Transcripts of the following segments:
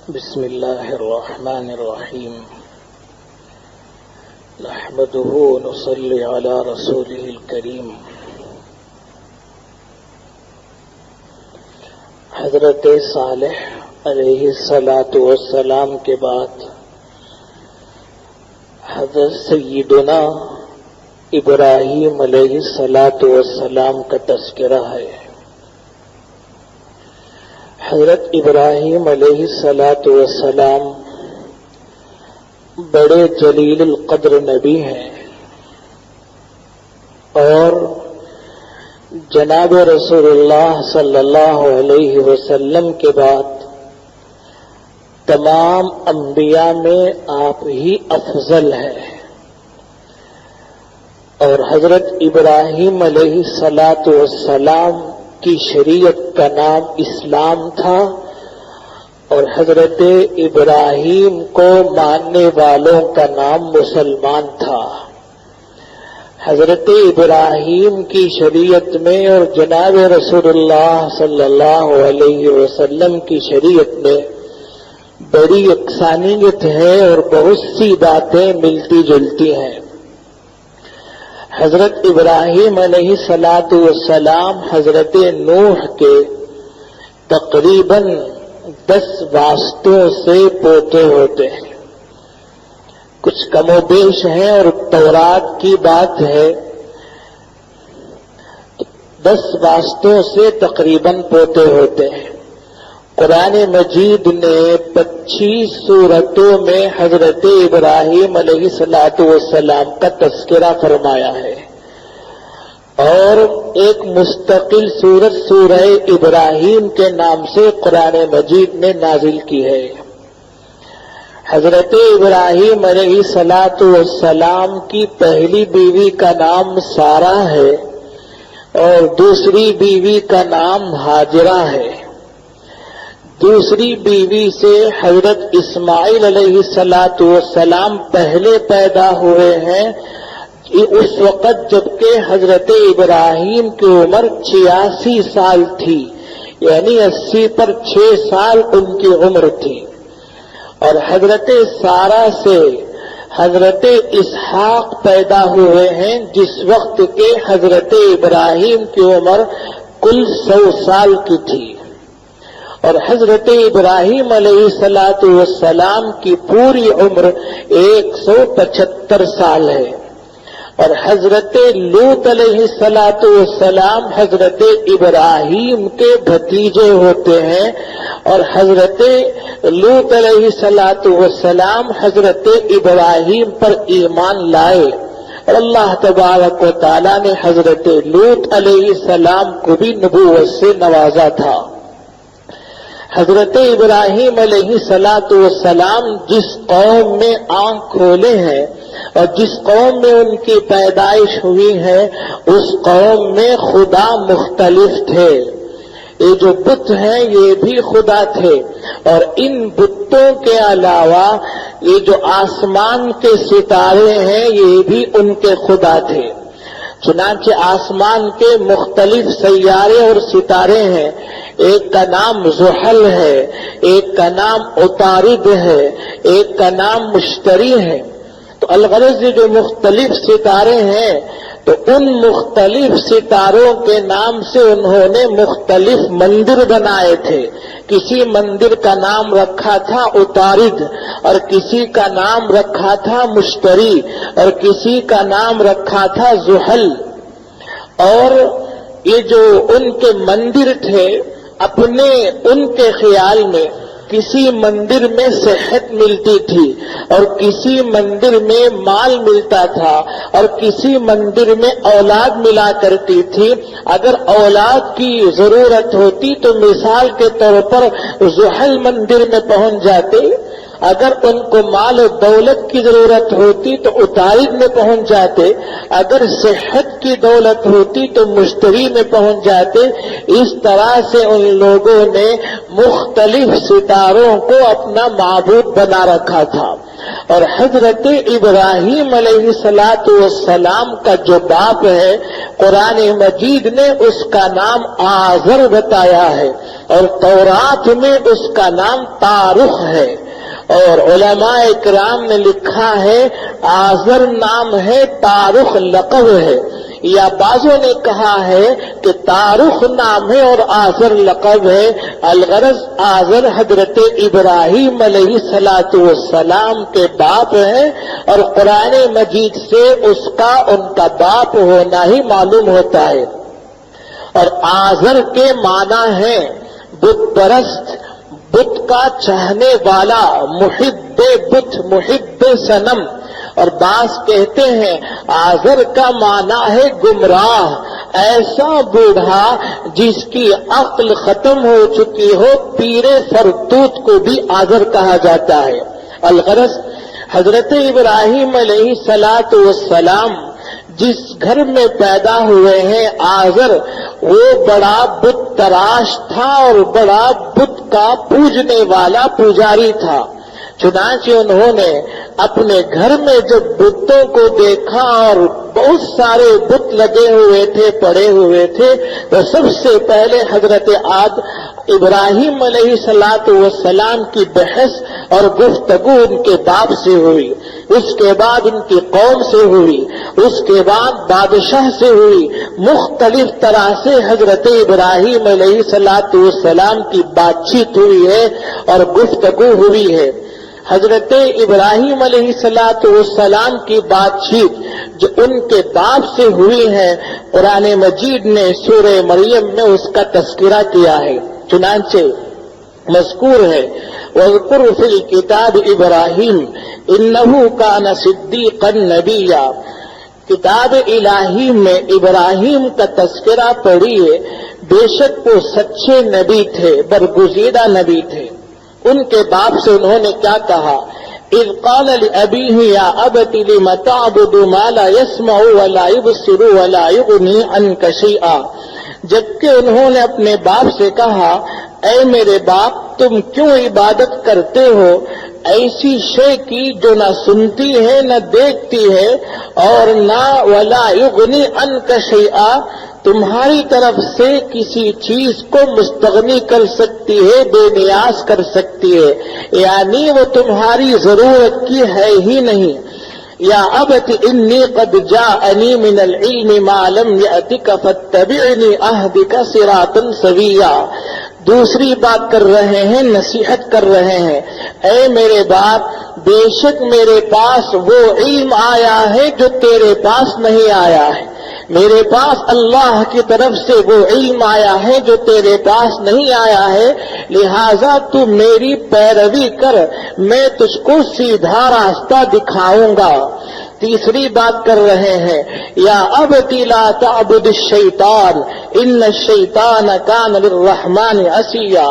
بسم الله الرحمن الرحيم نحمده ونصلي على رسوله الكريم حضرت صالح علیہ الصلاۃ والسلام کے بعد حضرت سیدنا ابراہیم علیہ الصلاۃ والسلام کا تذکرہ ہے۔ حضرت ابراہیم علیہ الصلاۃ والسلام بڑے جلیل القدر نبی ہیں اور جناب رسول اللہ صلی اللہ علیہ وسلم کے بعد تمام انبیاء میں آپ ہی افضل ہیں، اور حضرت ابراہیم علیہ الصلاۃ والسلام کی شریعت کا نام اسلام تھا، اور حضرت ابراہیم کو ماننے والوں کا نام مسلمان تھا۔ حضرت ابراہیم کی شریعت میں اور جناب رسول اللہ صلی اللہ علیہ وسلم کی شریعت میں بڑی یکسانیت ہے اور بہت سی باتیں ملتی جلتی ہیں۔ حضرت ابراہیم علیہ الصلاۃ والسلام حضرت نوح کے تقریباً 10 واسطوں سے پوتے ہوتے ہیں، کچھ کم و بیش ہیں اور تورات کی بات ہے، 10 واسطوں سے تقریباً پوتے ہوتے ہیں۔ قرآن مجید نے 25 سورتوں میں حضرت ابراہیم علیہ الصلاۃ والسلام کا تذکرہ فرمایا ہے، اور ایک مستقل سورت سورہ ابراہیم کے نام سے قرآن مجید نے نازل کی ہے۔ حضرت ابراہیم علیہ الصلاۃ والسلام کی پہلی بیوی کا نام سارہ ہے اور دوسری بیوی کا نام ہاجرہ ہے۔ دوسری بیوی سے حضرت اسماعیل علیہ الصلاۃ والسلام پہلے پیدا ہوئے ہیں، اس وقت جبکہ حضرت ابراہیم کی عمر 86 سال تھی، یعنی 80 پر 6 سال ان کی عمر تھی۔ اور حضرت سارہ سے حضرت اسحاق پیدا ہوئے ہیں، جس وقت کے حضرت ابراہیم کی عمر کل 100 سال کی تھی، اور حضرت ابراہیم علیہ الصلاۃ والسلام کی پوری عمر 175 سال ہے۔ اور حضرت لوط علیہ الصلاۃ والسلام حضرت ابراہیم کے بھتیجے ہوتے ہیں، اور حضرت لوط علیہ الصلاۃ والسلام حضرت ابراہیم پر ایمان لائے، اور اللہ تبارک و تعالیٰ نے حضرت لوط علیہ السلام کو بھی نبوت سے نوازا تھا۔ حضرت ابراہیم علیہ الصلاۃ والسلام جس قوم میں آنکھ کھولے ہیں اور جس قوم میں ان کی پیدائش ہوئی ہے، اس قوم میں خدا مختلف تھے۔ یہ جو بت ہیں یہ بھی خدا تھے، اور ان بتوں کے علاوہ یہ جو آسمان کے ستارے ہیں یہ بھی ان کے خدا تھے۔ چنانچہ آسمان کے مختلف سیارے اور ستارے ہیں، ایک کا نام زحل ہے، ایک کا نام عطارد ہے، ایک کا نام مشتری ہے۔ تو الغرض یہ جو مختلف ستارے ہیں، تو ان مختلف ستاروں کے نام سے انہوں نے مختلف مندر بنائے تھے۔ کسی مندر کا نام رکھا تھا عطارد، اور کسی کا نام رکھا تھا مشتری، اور کسی کا نام رکھا تھا زحل۔ اور یہ جو ان کے مندر تھے، اپنے ان کے خیال میں کسی مندر میں صحت ملتی تھی، اور کسی مندر میں مال ملتا تھا، اور کسی مندر میں اولاد ملا کرتی تھی۔ اگر اولاد کی ضرورت ہوتی تو مثال کے طور پر زحل مندر میں پہنچ جاتے، اگر ان کو مال و دولت کی ضرورت ہوتی تو عطارد میں پہنچ جاتے، اگر صحت کی دولت ہوتی تو مشتری میں پہنچ جاتے۔ اس طرح سے ان لوگوں نے مختلف ستاروں کو اپنا معبود بنا رکھا تھا، اور حضرت ابراہیم علیہ السلام کا جو باپ ہے قرآن مجید نے اس کا نام آزر بتایا ہے، اور تورات میں اس کا نام تارخ ہے، اور علماء اکرام نے لکھا ہے آزر نام ہے، تارخ لقب ہے، یا بعضوں نے کہا ہے کہ تارخ نام ہے اور آزر لقب ہے۔ الغرض آزر حضرت ابراہیم علیہ السلام کے باپ ہیں، اور قرآن مجید سے اس کا ان کا باپ ہونا ہی معلوم ہوتا ہے۔ اور آزر کے معنی ہے بت پرست، بت کا چاہنے والا، محب بت، محب صنم۔ اور بعض کہتے ہیں آزر کا معنی ہے گمراہ، ایسا بوڑھا جس کی عقل ختم ہو چکی ہو، پیر فرتوت کو بھی آزر کہا جاتا ہے۔ الغرض حضرت ابراہیم علیہ السلام جس گھر میں پیدا ہوئے ہیں آزر، وہ بڑا بت تراش تھا اور بڑا بت کا پوجنے والا پجاری تھا۔ چنانچہ انہوں نے اپنے گھر میں جب بتوں کو دیکھا اور بہت سارے بت لگے ہوئے تھے، پڑے ہوئے تھے، تو سب سے پہلے حضرت ابراہیم علیہ السلام کی بحث اور گفتگو ان کے باپ سے ہوئی، اس کے بعد ان کی قوم سے ہوئی، اس کے بعد بادشاہ سے ہوئی، مختلف طرح سے حضرت ابراہیم علیہ السلام کی بات چیت ہوئی ہے اور گفتگو ہوئی ہے۔ حضرت ابراہیم علیہ السلام کی بات چیت جو ان کے باپ سے ہوئی ہے، قرآن مجید نے سورہ مریم میں اس کا تذکرہ کیا ہے۔ چنانچہ مذکور ہے وَاذْكُرْ فِي الْكِتَابِ إِبْرَاهِيمَ إِنَّهُ كَانَ صِدِّيقًا نَبِيًّا۔ کتاب الہی میں ابراہیم کا تذکرہ پڑھیے، بے شک وہ سچے نبی تھے، برگزیدہ نبی تھے۔ ان کے باپ سے انہوں نے کیا کہا؟ اذ قال لأبيه يا أبت لم تعبد ما لا يسمع ولا يبصر ولا يغني عنك شيئا۔ جبکہ انہوں نے اپنے باپ سے کہا اے میرے باپ تم کیوں عبادت کرتے ہو ایسی شے کی جو نہ سنتی ہے نہ دیکھتی ہے اور نہ ولا یغنی عنک شیئا تمہاری طرف سے کسی چیز کو مستغنی کر سکتی ہے، بے نیاز کر سکتی ہے، یعنی وہ تمہاری ضرورت کی ہے ہی نہیں۔ یا ابت انی قد جاءنی من العلم ما لم یأتک فاتبعنی اہدک صراطا سویا۔ دوسری بات کر رہے ہیں، نصیحت کر رہے ہیں، اے میرے باپ بے شک میرے پاس وہ علم آیا ہے جو تیرے پاس نہیں آیا ہے، میرے پاس اللہ کی طرف سے وہ علم آیا ہے جو تیرے پاس نہیں آیا ہے، لہذا تو میری پیروی کر، میں تجھ کو سیدھا راستہ دکھاؤں گا۔ تیسری بات کر رہے ہیں یا ابتی لا تعبد الشیطان ان الشیطان کان للرحمن عصیا۔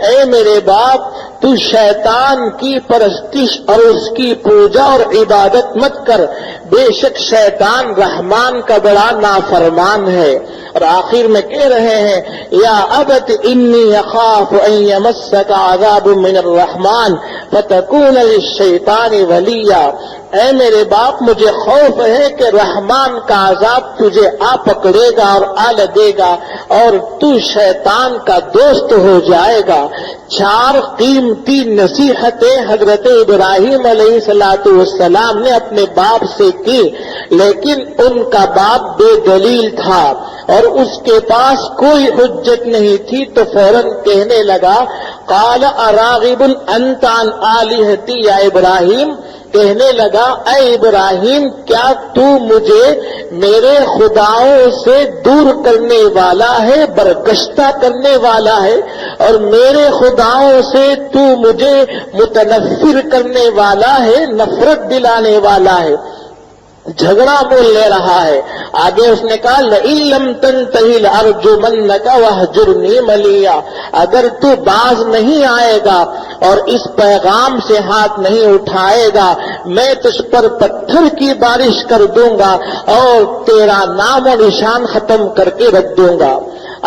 اے میرے باپ تو شیطان کی پرستش اور اس کی پوجا اور عبادت مت کر، بے شک شیطان رحمان کا بڑا نافرمان ہے۔ اور آخر میں کہہ رہے ہیں یا ابت انی اخاف ان یمسک عذاب من الرحمن فتکون للشیطان ولیا۔ اے میرے باپ مجھے خوف ہے کہ رحمان کا عذاب تجھے آ پکڑے گا اور آ لگے گا اور تو شیطان کا دوست ہو جائے گا۔ چار قیمتی نصیحتیں حضرت ابراہیم علیہ السلام نے اپنے باپ سے کی، لیکن ان کا باپ بے دلیل تھا اور اس کے پاس کوئی حجت نہیں تھی، تو فوراً کہنے لگا قال اراغب انت عن آلہتی یا ابراہیم، کہنے لگا اے ابراہیم کیا تو مجھے میرے خداؤں سے دور کرنے والا ہے، برگشتہ کرنے والا ہے، اور میرے خداؤں سے تو مجھے متنفر کرنے والا ہے، نفرت دلانے والا ہے، جھگڑا بول لے رہا ہے۔ آگے اس نے کہا لئن لم تنتہی لارجمنک واہجرنی ملیا، اگر تو باز نہیں آئے گا اور اس پیغام سے ہاتھ نہیں اٹھائے گا میں تجھ پر پتھر کی بارش کر دوں گا اور تیرا نام و نشان ختم کر کے رکھ دوں گا۔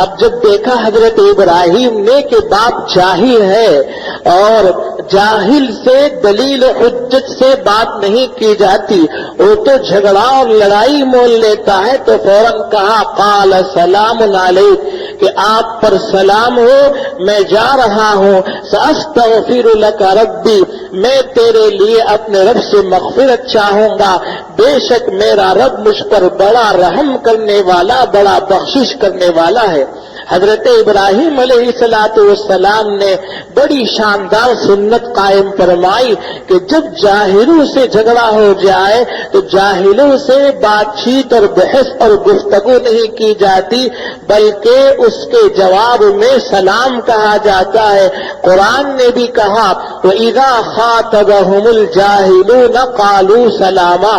اب جب دیکھا حضرت ابراہیم نے کہ باپ جاہل ہے اور جاہل سے دلیل و حجت سے بات نہیں کی جاتی، وہ تو جھگڑا اور لڑائی مول لیتا ہے، تو فوراً کہا قال سلام علیک کہ آپ پر سلام ہو، میں جا رہا ہوں، ساستغفر لک ربی، میں تیرے لیے اپنے رب سے مغفرت چاہوں گا، بے شک میرا رب مجھ پر بڑا رحم کرنے والا، بڑا بخشش کرنے والا ہے۔ حضرت ابراہیم علیہ السلام نے بڑی شاندار سنت قائم فرمائی کہ جب جاہلوں سے جھگڑا ہو جائے تو جاہلوں سے بات چیت اور بحث اور گفتگو نہیں کی جاتی، بلکہ اس کے جواب میں سلام کہا جاتا ہے۔ قرآن نے بھی کہا وَإِذَا خَاطَبَهُمُ الْجَاهِلُونَ قَالُوا سَلَامًا،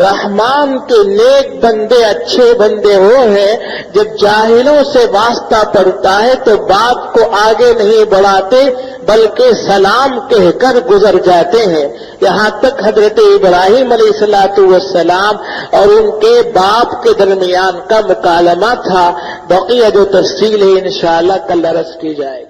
رحمان کے نیک بندے، اچھے بندے وہ ہیں جب جاہلوں سے واسطہ پڑتا ہے تو بات کو آگے نہیں بڑھاتے بلکہ سلام کہہ کر گزر جاتے ہیں۔ یہاں تک حضرت ابراہیم علیہ السلام اور ان کے باپ کے درمیان کا مکالمہ تھا۔ بقیہ جو تفصیل ہے انشاءاللہ کل عرض کی جائے گی۔